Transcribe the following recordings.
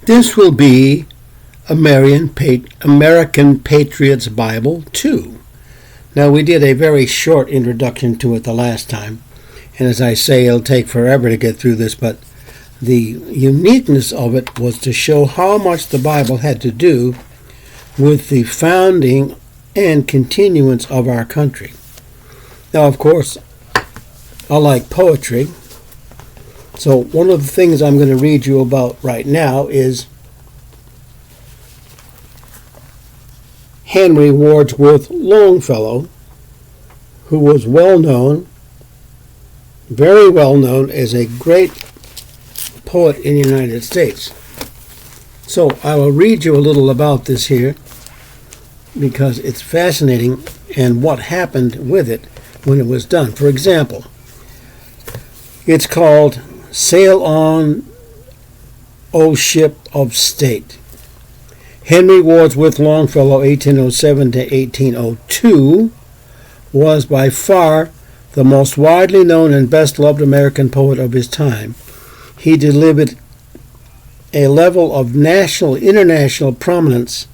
This will be American Patriots Bible 2. Now, we did a very short introduction to it the last time, and as I say, it'll take forever to get through this, but the uniqueness of it was to show how much the Bible had to do with the founding and continuance of our country. Now, of course, I like poetry, so one of the things I'm going to read you about right now is Henry Wadsworth Longfellow, who was very well known as a great poet in the United States. So I will read you a little about this here because it's fascinating and what happened with it when it was done. For example, it's called Sail On, O Ship of State. Henry Wadsworth Longfellow, 1807 to 1802, was by far the most widely known and best-loved American poet of his time. He delivered a level of national, international prominence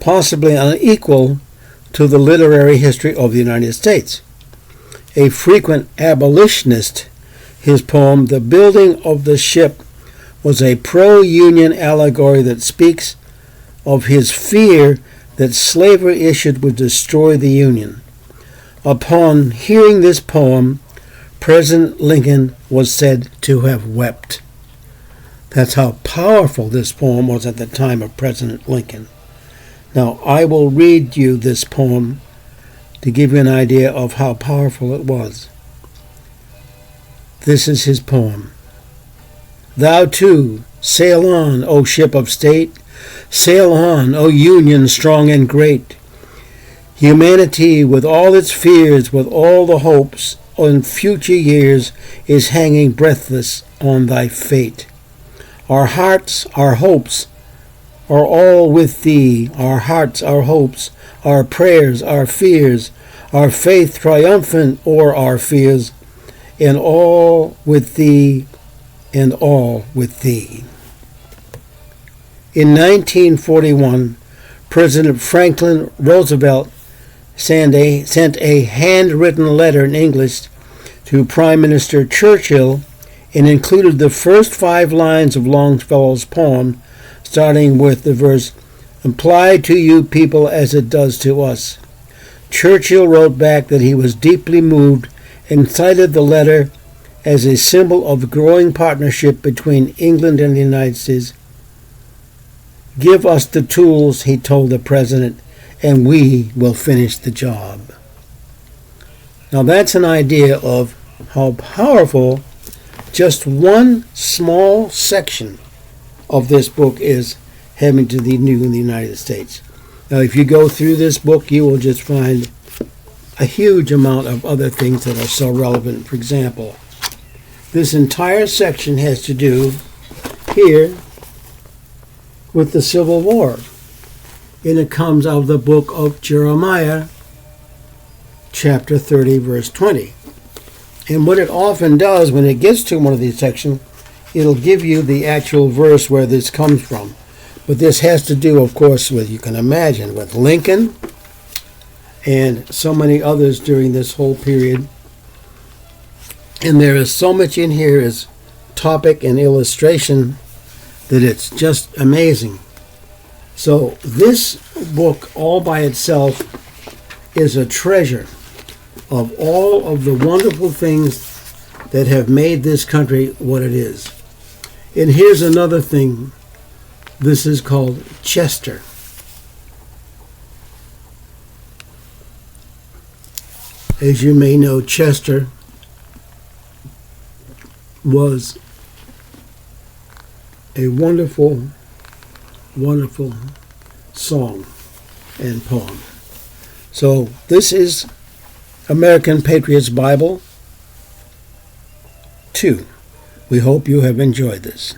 possibly unequal to the literary history of the United States. A frequent abolitionist, his poem, The Building of the Ship, was a pro-union allegory that speaks of his fear that slavery issued would destroy the Union. Upon hearing this poem, President Lincoln was said to have wept. That's how powerful this poem was at the time of President Lincoln. Now, I will read you this poem to give you an idea of how powerful it was. This is his poem. Thou too, sail on, O ship of state, sail on, O Union strong and great. Humanity, with all its fears, with all the hopes on future years, is hanging breathless on thy fate. Our hearts, our hopes, are all with thee, our hearts, our hopes, our prayers, our fears, our faith triumphant o'er our fears, and all with thee, and all with thee. In 1941, President Franklin Roosevelt sent a handwritten letter in English to Prime Minister Churchill and included the first 5 lines of Longfellow's poem, starting with the verse, "Apply to you people as it does to us." Churchill wrote back that he was deeply moved and cited the letter as a symbol of growing partnership between England and the United States. "Give us the tools," he told the president, "and we will finish the job." Now that's an idea of how powerful just one small section of this book is having to do in the United States. Now if you go through this book, you will just find a huge amount of other things that are so relevant. For example, this entire section has to do here with the Civil War. And it comes out of the book of Jeremiah, chapter 30, verse 20. And what it often does when it gets to one of these sections, it'll give you the actual verse where this comes from. But this has to do, of course, with, you can imagine, with Lincoln and so many others during this whole period. And there is so much in here as topic and illustration that it's just amazing. So this book all by itself is a treasure of all of the wonderful things that have made this country what it is. And here's another thing. This is called Chester. As you may know, Chester was a wonderful, wonderful song and poem. So this is American Patriots Bible 2. We hope you have enjoyed this.